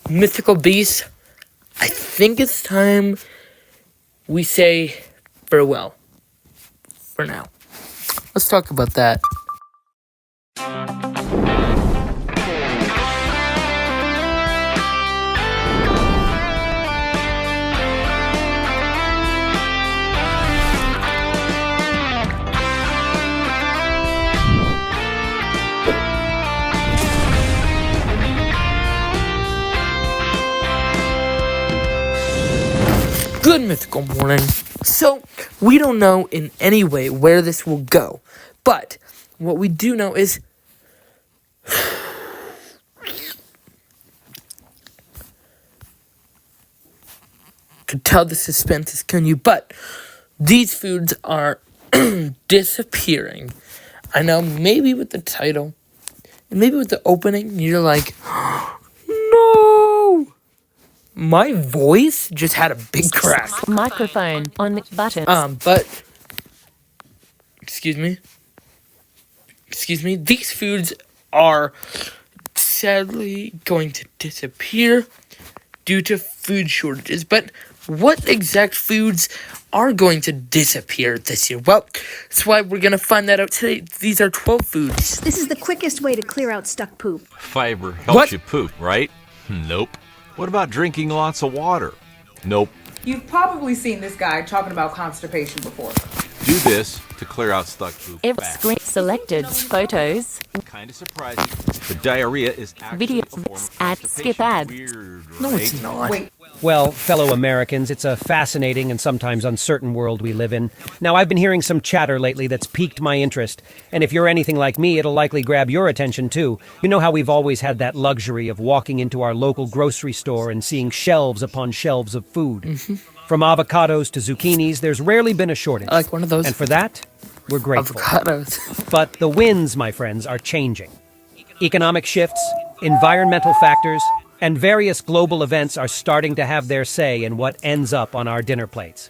mythical beasts, I think it's time we say farewell for now. Let's talk about that. Good mythical morning. So, we don't know in any way where this will go, but what we do know is could tell the suspense is continue, but these foods are disappearing. I know, maybe with the title, and maybe with the opening, you're like, no! My voice just had a big crack. Microphone on button. But excuse me, these foods are sadly going to disappear due to food shortages. But what exact foods are going to disappear this year? Well, that's why we're going to find that out today. These are 12 foods. This is the quickest way to clear out stuck poop. Fiber helps you poop, right? Nope. What about drinking lots of water? Nope. You've probably seen this guy talking about constipation before. Do this to clear out stuck poop fast. Screen selected photos. Kind of surprising. The diarrhea is actually Video a form of ad, skip ads. Weird, right? No, it's not. Wait, Well, fellow Americans, it's a fascinating and sometimes uncertain world we live in. Now, I've been hearing some chatter lately that's piqued my interest, and if you're anything like me, it'll likely grab your attention too. You know how we've always had that luxury of walking into our local grocery store and seeing shelves upon shelves of food. Mm-hmm. From avocados to zucchinis, there's rarely been a shortage. I like one of those. And for that, we're grateful. Avocados. But the winds, my friends, are changing. Economic shifts, environmental factors, and various global events are starting to have their say in what ends up on our dinner plates.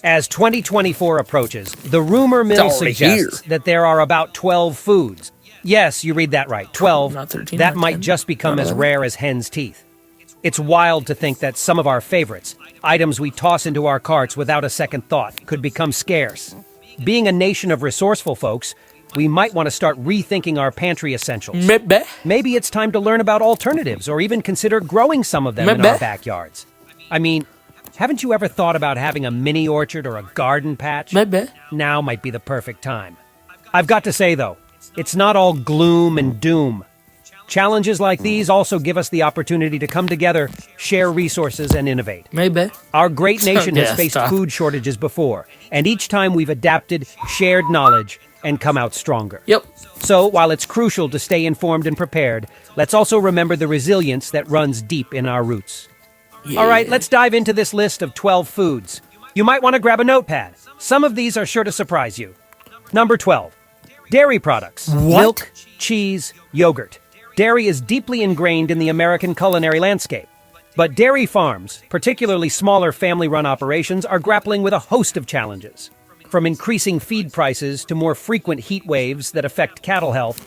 As 2024 approaches, the rumor mill already suggests here. that there are about 12 foods. Yes, you read that right, 12. Not 13, that not might 10, just become not as 11. rare as hen's teeth. It's wild to think that some of our favorites, items we toss into our carts without a second thought, could become scarce. Being a nation of resourceful folks, we might want to start rethinking our pantry essentials. Maybe. Maybe it's time to learn about alternatives or even consider growing some of them in Maybe. our backyards. I mean, haven't you ever thought about having a mini orchard or a garden patch? Maybe. Now might be the perfect time. I've got to say, though, it's not all gloom and doom. Challenges like these also give us the opportunity to come together, share resources, and innovate. Maybe. Our great nation has Yeah, faced stop. food shortages before, and each time we've adapted, shared knowledge, and come out stronger. Yep. So, while it's crucial to stay informed and prepared, let's also remember the resilience that runs deep in our roots. Yeah. All right, let's dive into this list of 12 foods. You might want to grab a notepad. Some of these are sure to surprise you. Number 12. Dairy products. What? Milk, cheese, yogurt. Dairy is deeply ingrained in the American culinary landscape. But dairy farms, particularly smaller family-run operations, are grappling with a host of challenges. From increasing feed prices to more frequent heat waves that affect cattle health,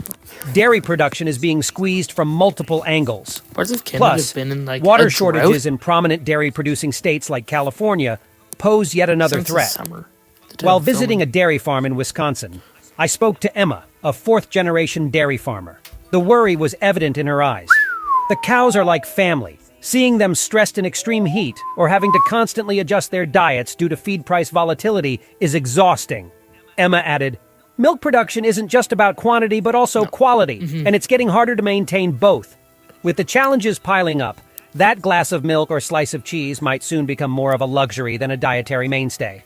dairy production is being squeezed from multiple angles. Parts of Canada Plus, have been in like water a shortages drought in prominent dairy-producing states like California pose yet another since the threat. summer. The time While of visiting a filming. dairy farm in Wisconsin, I spoke to Emma, a fourth-generation dairy farmer. The worry was evident in her eyes. The cows are like family. Seeing them stressed in extreme heat or having to constantly adjust their diets due to feed price volatility is exhausting. Emma added, "Milk production isn't just about quantity but also quality, and it's getting harder to maintain both. With the challenges piling up, that glass of milk or slice of cheese might soon become more of a luxury than a dietary mainstay."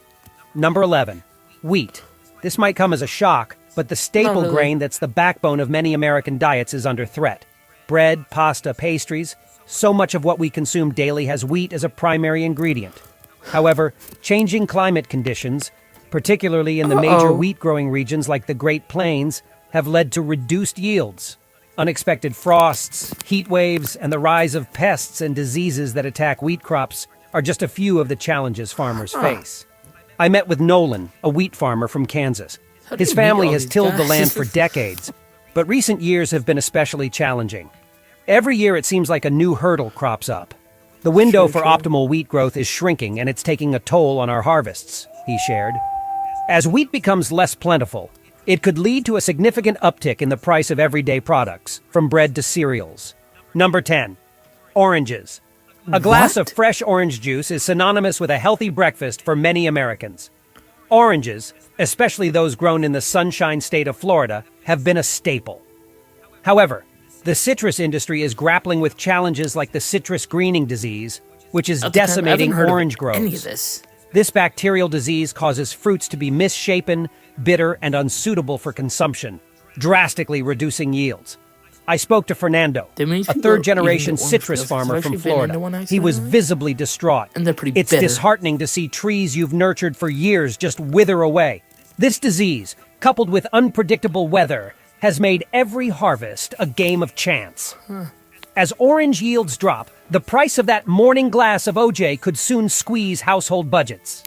Number 11. Wheat. This might come as a shock, but the staple Not really. grain that's the backbone of many American diets is under threat. Bread, pasta, pastries, so much of what we consume daily has wheat as a primary ingredient. However, changing climate conditions, particularly in the major Uh-oh. wheat-growing regions like the Great Plains, have led to reduced yields. Unexpected frosts, heat waves, and the rise of pests and diseases that attack wheat crops are just a few of the challenges farmers face. I met with Nolan, a wheat farmer from Kansas. How do His you meet family all has these tilled the guys? land for decades, but recent years have been especially challenging. Every year it seems like a new hurdle crops up. The window for optimal wheat growth is shrinking and it's taking a toll on our harvests, he shared. As wheat becomes less plentiful, it could lead to a significant uptick in the price of everyday products, from bread to cereals. Number 10. Oranges. A glass of fresh orange juice is synonymous with a healthy breakfast for many Americans. Oranges, especially those grown in the Sunshine State of Florida, have been a staple. However, the citrus industry is grappling with challenges like the citrus greening disease, which is decimating orange groves. Any of this. This bacterial disease causes fruits to be misshapen, bitter, and unsuitable for consumption, drastically reducing yields. I spoke to Fernando, a third-generation citrus farmer from Florida. He was visibly distraught. And they're pretty It's bitter. disheartening to see trees you've nurtured for years just wither away. This disease, coupled with unpredictable weather, has made every harvest a game of chance. As orange yields drop, the price of that morning glass of OJ could soon squeeze household budgets.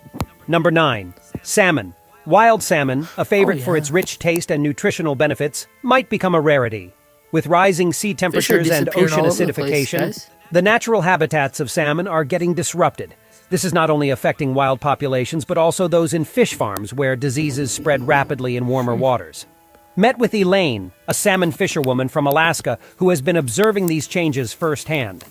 Number 9. Salmon. Wild salmon, a favorite for its rich taste and nutritional benefits, might become a rarity. With rising sea temperatures and disappearing ocean all over the place, acidification, guys. the natural habitats of salmon are getting disrupted. This is not only affecting wild populations, but also those in fish farms where diseases spread rapidly in warmer waters. Met with Elaine, a salmon fisherwoman from Alaska who has been observing these changes firsthand.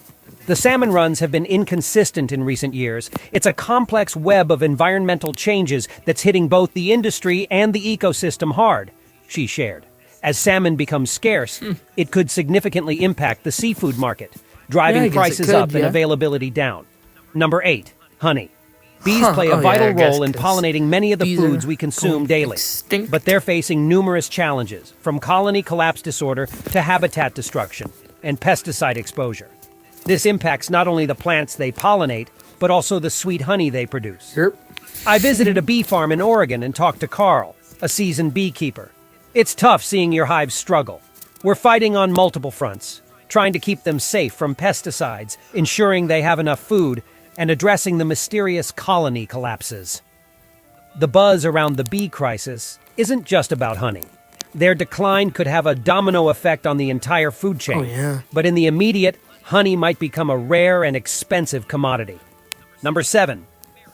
The salmon runs have been inconsistent in recent years. It's a complex web of environmental changes that's hitting both the industry and the ecosystem hard, she shared. As salmon becomes scarce, it could significantly impact the seafood market, driving I guess it prices could, up and yeah. availability down. Number 8. Honey. Bees play a Oh, yeah, vital I guess, role in 'cause pollinating many of the bees foods are we consume going daily. extinct. But they're facing numerous challenges, from colony collapse disorder to habitat destruction and pesticide exposure. This impacts not only the plants they pollinate, but also the sweet honey they produce. Yep. I visited a bee farm in Oregon and talked to Carl, a seasoned beekeeper. It's tough seeing your hives struggle. We're fighting on multiple fronts, trying to keep them safe from pesticides, ensuring they have enough food, and addressing the mysterious colony collapses. The buzz around the bee crisis isn't just about honey. Their decline could have a domino effect on the entire food chain. Oh, yeah. But in the immediate, honey might become a rare and expensive commodity. Number 7.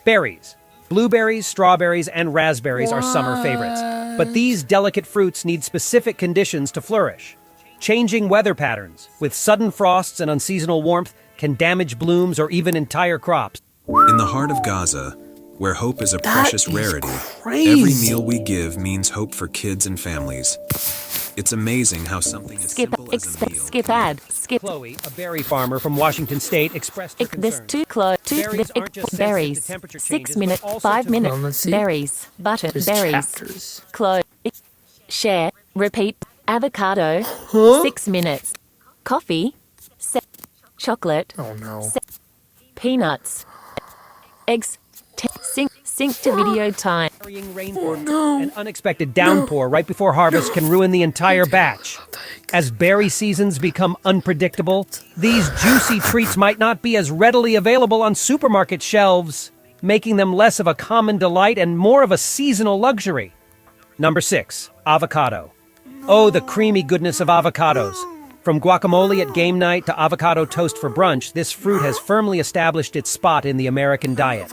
Berries. Blueberries, strawberries, and raspberries are summer favorites. But these delicate fruits need specific conditions to flourish. Changing weather patterns, with sudden frosts and unseasonal warmth, can damage blooms or even entire crops. In the heart of Gaza, where hope is a precious is rarity, crazy. every meal we give means hope for kids and families. It's amazing how something as Skip, simple as a meal skip ad, skip. Chloe, a berry farmer from Washington State, expressed her This concern. too close. Berries aren't just sensitive to Berries. temperature 6 changes, minutes. but also 5 to- minutes. Well, let's see. Berries. Button. There's Berries. chapters. Close. Share. Repeat. Avocado. 6 minutes. Coffee. Chocolate. Oh no. Peanuts. Eggs. Sync to video time. Varying rainfall, an unexpected downpour right before harvest can ruin the entire batch. As berry seasons become unpredictable, these juicy treats might not be as readily available on supermarket shelves, making them less of a common delight and more of a seasonal luxury. Number 6. Avocado. Oh, the creamy goodness of avocados. From guacamole at game night to avocado toast for brunch, this fruit has firmly established its spot in the American diet.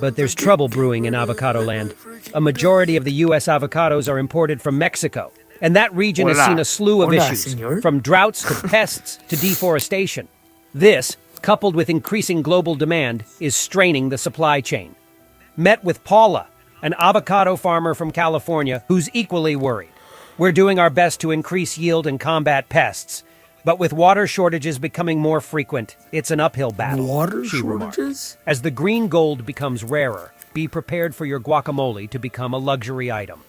But there's trouble brewing in avocado land. A majority of the U.S. avocados are imported from Mexico, and that region has Hola. seen a slew of Hola, issues, senor. from droughts to pests to deforestation. This, coupled with increasing global demand, is straining the supply chain. Met with Paula, an avocado farmer from California who's equally worried. We're doing our best to increase yield and combat pests, but with water shortages becoming more frequent, it's an uphill battle, Water she remarked. shortages? As the green gold becomes rarer, be prepared for your guacamole to become a luxury item.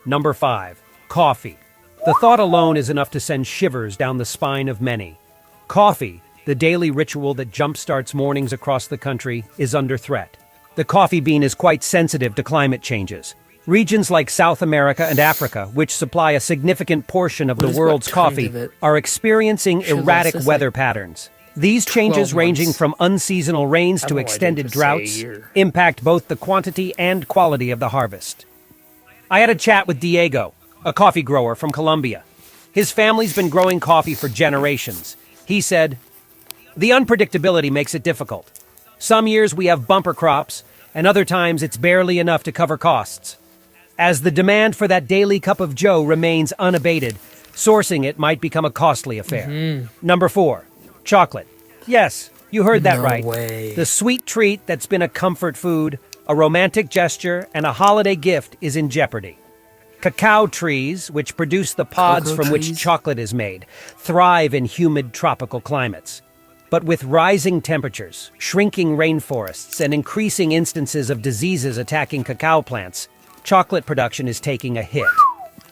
Number 5. Coffee. The thought alone is enough to send shivers down the spine of many. Coffee, the daily ritual that jumpstarts mornings across the country, is under threat. The coffee bean is quite sensitive to climate changes. Regions like South America and Africa, which supply a significant portion of What the is world's what kind coffee, of it? are experiencing Sure, erratic that's weather like patterns. These changes, 12 ranging months. from unseasonal rains I to don't know why they extended just say a droughts, year. impact both the quantity and quality of the harvest. I had a chat with Diego, a coffee grower from Colombia. His family's been growing coffee for generations, He said, "The unpredictability makes it difficult. Some years we have bumper crops, and other times it's barely enough to cover costs. As the demand for that daily cup of joe remains unabated, sourcing it might become a costly affair." Number 4, chocolate. Yes, you heard that No right. way. The sweet treat that's been a comfort food, a romantic gesture, and a holiday gift is in jeopardy. Cacao trees, which produce the pods Cocoa from which trees? chocolate is made, thrive in humid tropical climates. But with rising temperatures, shrinking rainforests, and increasing instances of diseases attacking cacao plants, chocolate production is taking a hit.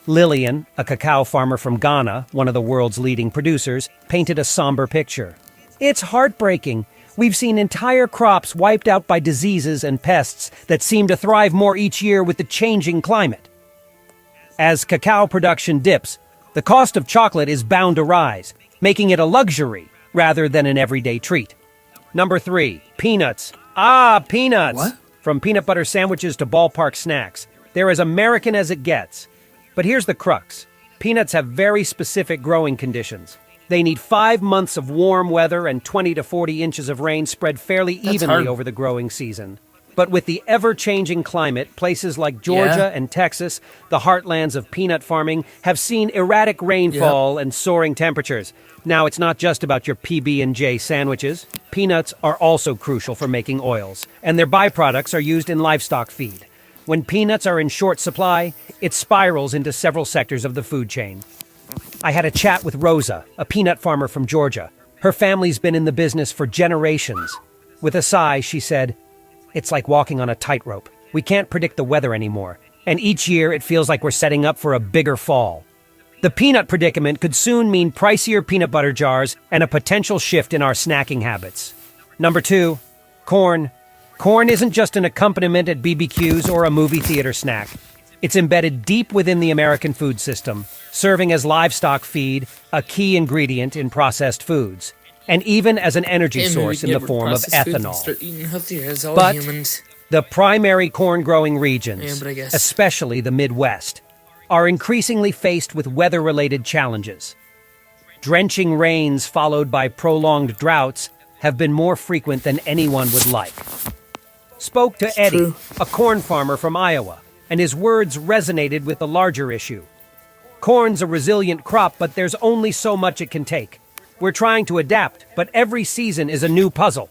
Lillian, a cacao farmer from Ghana, one of the world's leading producers, painted a somber picture. "It's heartbreaking. We've seen entire crops wiped out by diseases and pests that seem to thrive more each year with the changing climate." As cacao production dips, the cost of chocolate is bound to rise, making it a luxury rather than an everyday treat. Number 3, peanuts. Peanuts! What? From peanut butter sandwiches to ballpark snacks, they're as American as it gets. But here's the crux. Peanuts have very specific growing conditions. They need 5 months of warm weather and 20 to 40 inches of rain spread fairly evenly hard. over the growing season. But with the ever-changing climate, places like Georgia Yeah. and Texas, the heartlands of peanut farming, have seen erratic rainfall and soaring temperatures. Now, it's not just about your PB&J sandwiches. Peanuts are also crucial for making oils, and their byproducts are used in livestock feed. When peanuts are in short supply, it spirals into several sectors of the food chain. I had a chat with Rosa, a peanut farmer from Georgia. Her family's been in the business for generations. With a sigh, she said, "It's like walking on a tightrope. We can't predict the weather anymore, and each year it feels like we're setting up for a bigger fall." The peanut predicament could soon mean pricier peanut butter jars and a potential shift in our snacking habits. Number 2, corn. Corn isn't just an accompaniment at BBQs or a movie theater snack. It's embedded deep within the American food system, serving as livestock feed, a key ingredient in processed foods, and even as an energy Yeah, maybe we source can in the get form of processed foods and ethanol. Start eating healthier as all But humans. the primary corn-growing Yeah, regions, but I guess- especially the Midwest, are increasingly faced with weather-related challenges. Drenching rains followed by prolonged droughts have been more frequent than anyone would like. Spoke to Eddie, true. a corn farmer from Iowa, and his words resonated with the larger issue. Corn's a resilient crop, but there's only so much it can take. We're trying to adapt, but every season is a new puzzle.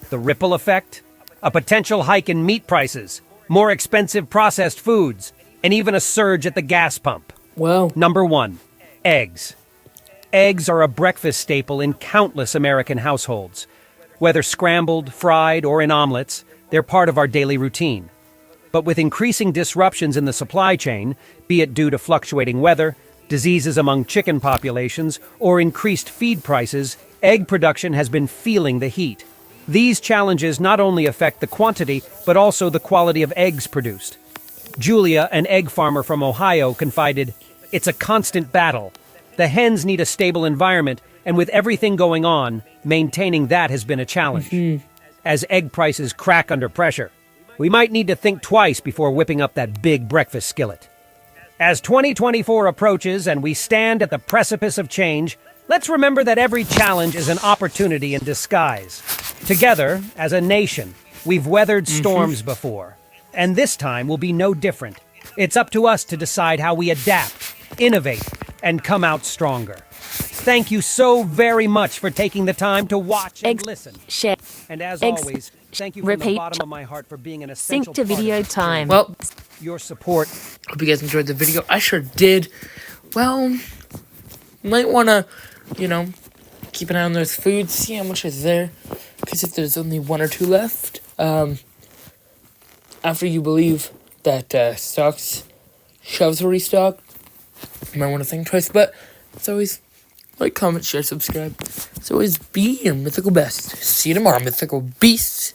The ripple effect, a potential hike in meat prices, more expensive processed foods, and even a surge at the gas pump. Well, Number 1, eggs. Eggs are a breakfast staple in countless American households. Whether scrambled, fried, or in omelets, they're part of our daily routine. But with increasing disruptions in the supply chain, be it due to fluctuating weather, diseases among chicken populations, or increased feed prices, egg production has been feeling the heat. These challenges not only affect the quantity, but also the quality of eggs produced. Julia, an egg farmer from Ohio, confided, "It's a constant battle. The hens need a stable environment, and with everything going on, maintaining that has been a challenge. As egg prices crack under pressure, we might need to think twice before whipping up that big breakfast skillet." As 2024 approaches and we stand at the precipice of change, let's remember that every challenge is an opportunity in disguise. Together, as a nation, we've weathered storms before, and this time will be no different. It's up to us to decide how we adapt, innovate, and come out stronger. Thank you so very much for taking the time to watch and listen. Share. And as Ex- always, thank you from the repeat. bottom of my heart for being an essential Sync to part of video this time. journey. well, Your support hope you guys enjoyed the video. I sure did. Well, might want to, keep an eye on those foods, see how much is there. Because if there's only 1 or 2 left, after you believe that shelves are restocked, you might want to think twice. But it's always like, comment, share, subscribe. It's always be your mythical best. See you tomorrow, mythical beasts.